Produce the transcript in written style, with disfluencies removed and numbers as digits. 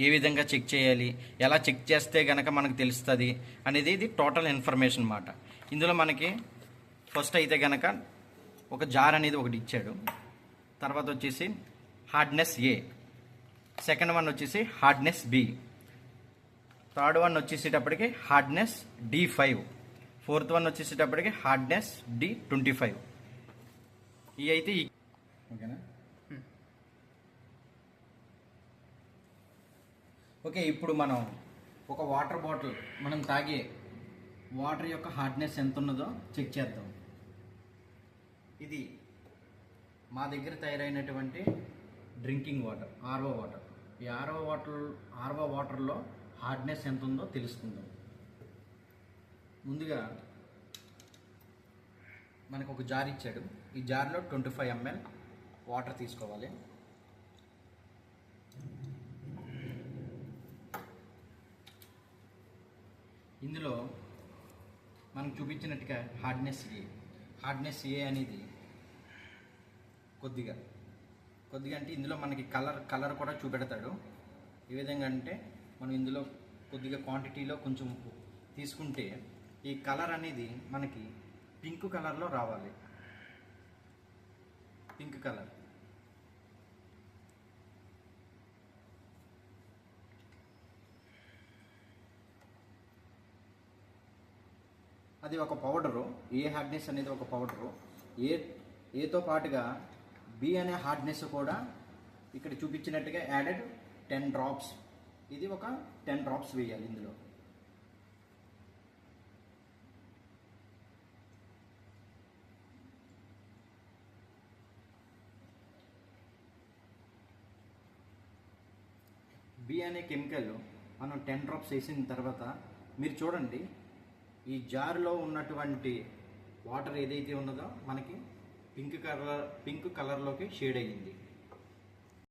ఏ విధంగా చెక్ చేయాలి, ఎలా చెక్ చేస్తే గనక మనకు తెలుస్తుంది అనేది ఇది టోటల్ ఇన్ఫర్మేషన్ మాట. ఇందులో మనకి ఫస్ట్ అయితే గనక ఒక జార్ అనేది ఒకటి ఇచ్చాడు. తర్వాత వచ్చేసి హార్డ్నెస్ ఏ, సెకండ్ వన్ వచ్చేసి హార్డ్నెస్ బి, థర్డ్ వన్ వచ్చేసేటప్పటికి హార్డ్నెస్ D5, ఫోర్త్ వన్ వచ్చేసేటప్పటికి హార్డ్నెస్ D25. ఇవి అయితే ఓకేనా. ఓకే, ఇప్పుడు మనం ఒక వాటర్ బాటిల్, మనం తాగే వాటర్ యొక్క హార్డ్నెస్ ఎంత ఉన్నదో చెక్ చేద్దాం. ఇది మా దగ్గర తయారైనటువంటి డ్రింకింగ్ వాటర్, ఆర్ఓ వాటర్. ఈ ఆర్ఓ వాటర్లో హార్డ్నెస్ ఎంత ఉందో తెలుసుకుందాం. ముందుగా మనకు ఒక జార్ ఇచ్చాడు. ఈ జార్లో 25 ml వాటర్ తీసుకోవాలి. ఇందులో మనకు చూపించినట్టుగా హార్డ్నెస్ ఏ అనేది కొద్దిగా అంటే ఇందులో మనకి కలర్ కూడా చూపెడతాడు. ఏ విధంగా అంటే మనం ఇందులో కొద్దిగా క్వాంటిటీలో కొంచెం తీసుకుంటే ఈ కలర్ అనేది మనకి పింక్ కలర్లో రావాలి. Pink colour. అది ఒక పౌడరు. ఏ హార్డ్నెస్ అనేది ఒక పౌడరు. ఏతో పాటుగా బి అనే హార్డ్నెస్ కూడా ఇక్కడ చూపించినట్టుగా యాడెడ్ 10 drops. ఇది ఒక 10 drops వేయాలి ఇందులో. బి అనే కెమికల్ మనం 10 drops వేసిన తర్వాత మీరు చూడండి, ఈ జార్లో ఉన్నటువంటి వాటర్ ఏదైతే ఉన్నదో మనకి పింక్ కలర్లోకి షేడ్ అయ్యింది.